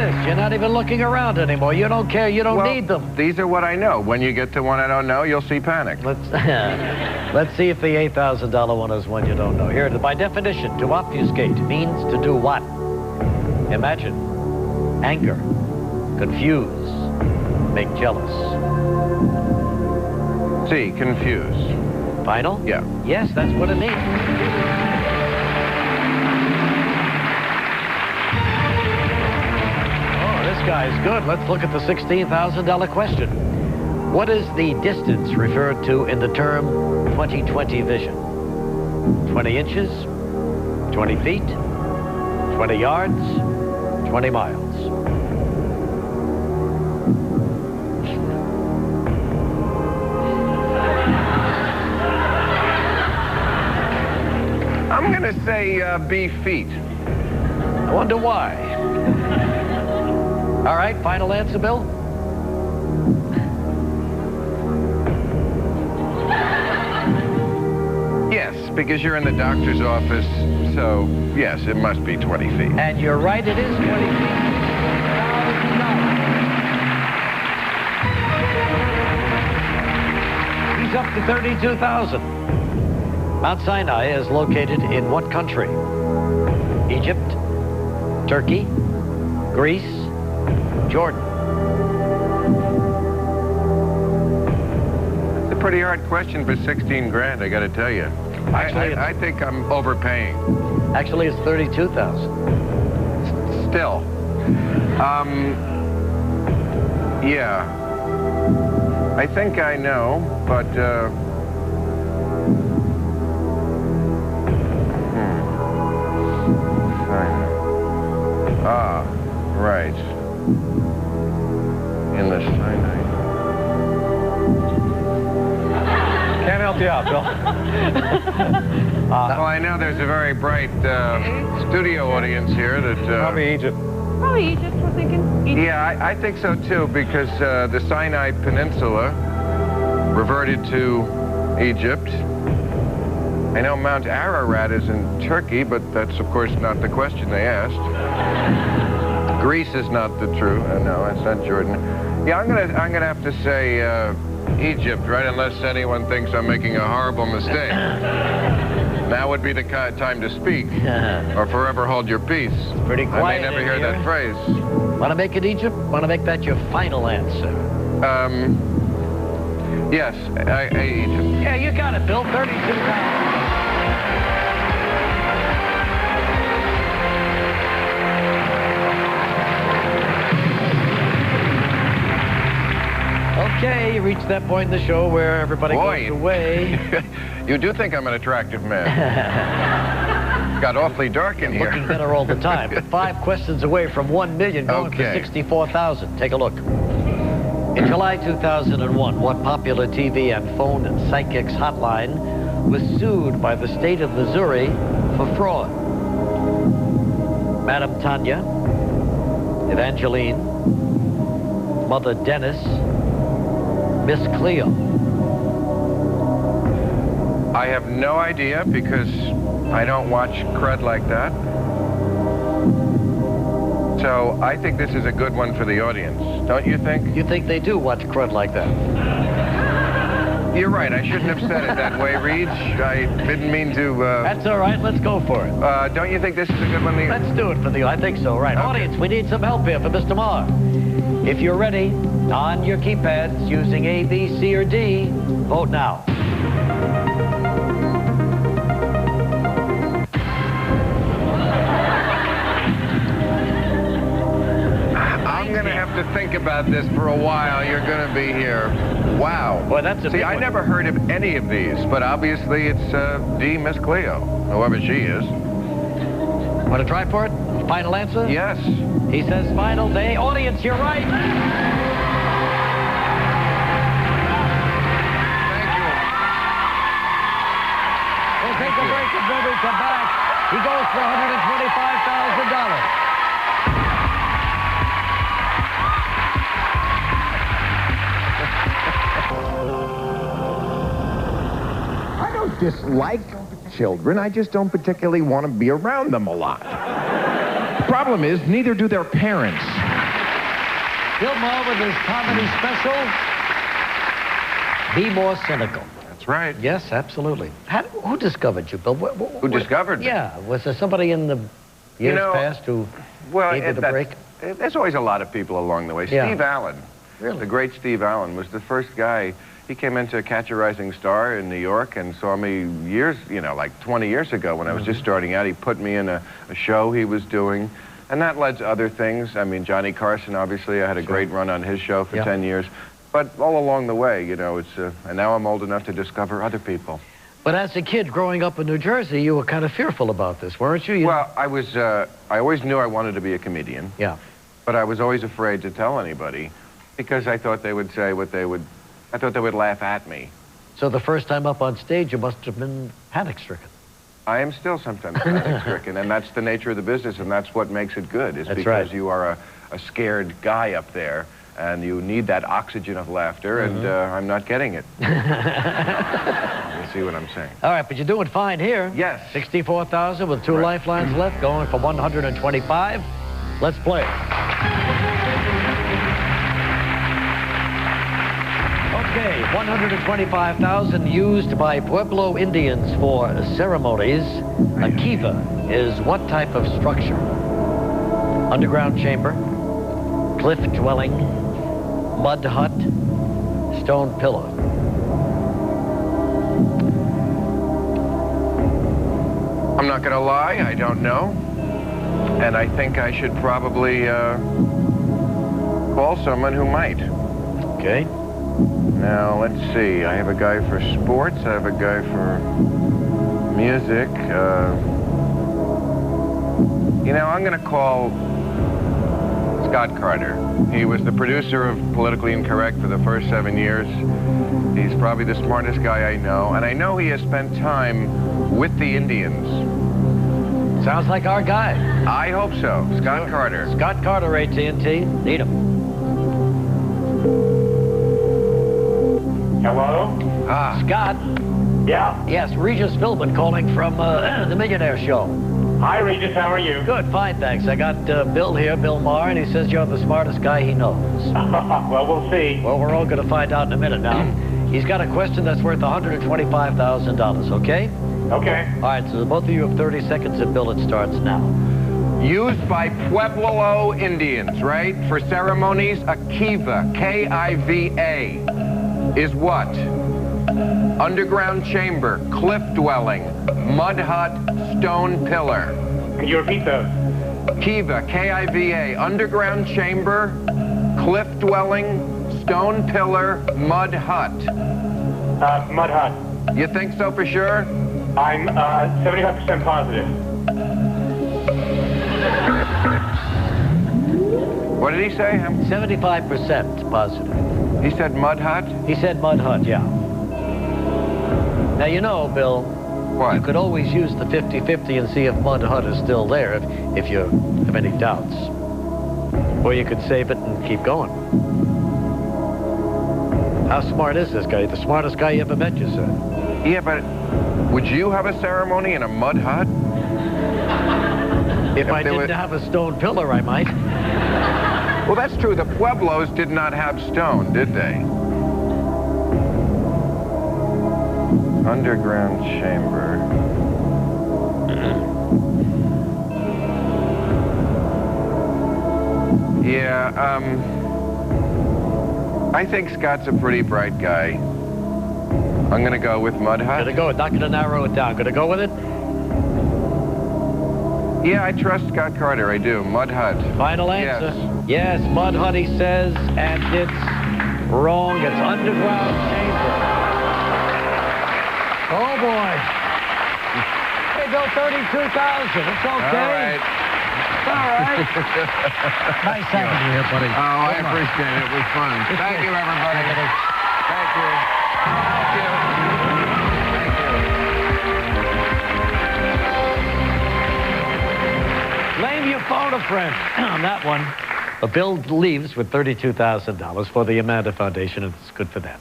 list. You're not even looking around anymore. You don't care. You don't need them. These are what I know. When you get to one I don't know, you'll see panic. Let's see if the $8,000 one is one you don't know. Here, by definition, to obfuscate means to do what? Imagine, anger, confuse, make jealous. C, confuse. Final? Yeah. Yes, that's what it means. This guy's good. Let's look at the $16,000 question. What is the distance referred to in the term 20/20 vision? 20 inches, 20 feet, 20 yards, 20 miles. I'm going to say B, feet. I wonder why. All right, final answer, Bill? Yes, because you're in the doctor's office, so yes, it must be 20 feet. And you're right, it is 20 feet. He's up to $32,000. Mount Sinai is located in what country? Egypt, Turkey, Greece, Jordan. It's a pretty hard question for 16 grand, I got to tell you. I think I'm overpaying. Actually, it's 32,000. Still. Yeah. I think I know, but, Ah, right. In the Sinai. Can't help you out, Bill. Well, I know there's a very bright studio audience here that... Probably Egypt. Probably Egypt, we're thinking. Egypt. Yeah, I think so, too, because the Sinai Peninsula reverted to Egypt. I know Mount Ararat is in Turkey, but that's, of course, not the question they asked. Greece is not the true. No, it's not Jordan. Yeah, I'm gonna have to say Egypt, right? Unless anyone thinks I'm making a horrible mistake. Now would be the time to speak, or forever hold your peace. It's pretty quiet. I may never hear that phrase. Want to make it Egypt? Want to make that your final answer? Yes, Egypt. Yeah, you got it, Bill. 32,000. Okay, you reached that point in the show where everybody goes away. You do think I'm an attractive man. Got awfully dark in here. Looking better all the time. But 5 questions away from $1 million going for $64,000. Take a look. In July 2001, what popular TV and phone and psychics hotline was sued by the state of Missouri for fraud? Madam Tanya, Evangeline, Mother Dennis, Miss Cleo. I have no idea because I don't watch crud like that. So I think this is a good one for the audience. Don't you think? You think they do watch crud like that? You're right. I shouldn't have said it that way, Reed. I didn't mean to... That's all right. Let's go for it. Don't you think this is a good one? Let's do it for the... I think so, right. Okay. Audience, we need some help here for Mr. Maher. If you're ready, on your keypads, using A, B, C, or D, vote now. I'm going to have to think about this for a while. You're going to be here. Wow. Boy, that's a See, I never heard of any of these, but obviously it's D, Miss Cleo, whoever she is. Want to try for it? Final answer? Yes. He says final day. Audience, you're right. Thank you. We'll take a break and when we come back, he goes for $125,000. I don't dislike children. I just don't particularly want to be around them a lot. The problem is, neither do their parents. Bill Maher with his comedy special, Be More Cynical. That's right. Yes, absolutely. Who discovered you, Bill? Who discovered me? Yeah. Was there somebody in the years past who gave you the break? There's always a lot of people along the way. Yeah. Steve Allen. Really? The great Steve Allen was the first guy. He came into Catch a Rising Star in New York and saw me years, like 20 years ago when I was just starting out. He put me in a show he was doing, and that led to other things. I mean, Johnny Carson, obviously, I had a great run on his show for 10 years. But all along the way, and now I'm old enough to discover other people. But as a kid growing up in New Jersey, you were kind of fearful about this, weren't you? Well, I always knew I wanted to be a comedian. Yeah. But I was always afraid to tell anybody because I thought they would say I thought they would laugh at me. So the first time up on stage, you must have been panic-stricken. I am still sometimes panic-stricken, and that's the nature of the business, and that's what makes it good, is because you are a scared guy up there, and you need that oxygen of laughter, and I'm not getting it. You see what I'm saying? All right, but you're doing fine here. Yes. 64,000 with two lifelines left, going for 125. Let's play. Okay, 125,000 used by Pueblo Indians for ceremonies. A kiva is what type of structure? Underground chamber, cliff dwelling, mud hut, stone pillar. I'm not going to lie, I don't know. And I think I should probably call someone who might. Okay. Now, let's see. I have a guy for sports. I have a guy for music. I'm going to call Scott Carter. He was the producer of Politically Incorrect for the first 7 years. He's probably the smartest guy I know. And I know he has spent time with the Indians. Sounds like our guy. I hope so. Scott Carter. Scott Carter, AT&T. Need him. Hello? Scott. Yeah. Yes, Regis Philbin calling from the Millionaire Show. Hi, Regis. How are you? Good, fine, thanks. I got Bill here, Bill Maher, and he says you're the smartest guy he knows. Well, we'll see. Well, we're all going to find out in a minute now. He's got a question that's worth $125,000, okay? Okay. All right, so both of you have 30 seconds, and Bill, it starts now. Used by Pueblo Indians, right? For ceremonies, a kiva, K-I-V-A, is what? Underground chamber, cliff dwelling, mud hut, stone pillar. Could you repeat those? Kiva, K-I-V-A, underground chamber, cliff dwelling, stone pillar, mud hut. Mud hut. You think so for sure? I'm 75% positive. What did he say? 75% positive. He said mud hut? He said mud hut, yeah. Now, you know, Bill, What? you could always use the 50-50 and see if mud hut is still there if you have any doubts. Or you could save it and keep going. How smart is this guy? The smartest guy you ever met, you said. Yeah, but would you have a ceremony in a mud hut? If I didn't have a stone pillar, I might. Well, that's true. The Pueblos did not have stone, did they? Underground chamber. Yeah, I think Scott's a pretty bright guy. I'm gonna go with mud hut. Gonna go, not gonna narrow it down. Gonna go with it? Yeah, I trust Scott Carter, I do. Mud hut. Final answer. Yes, mud hut, he says, and it's wrong. It's underground chamber. Oh, boy. Hey, Bill, 32,000. It's okay. All right. All right. Nice having you here, buddy. Oh, I appreciate it. It was fun. Thank you, everybody. Thank you. Thank you. Blame your phone a friend on that one. But Bill leaves with $32,000 for the Amanda Foundation, and it's good for them.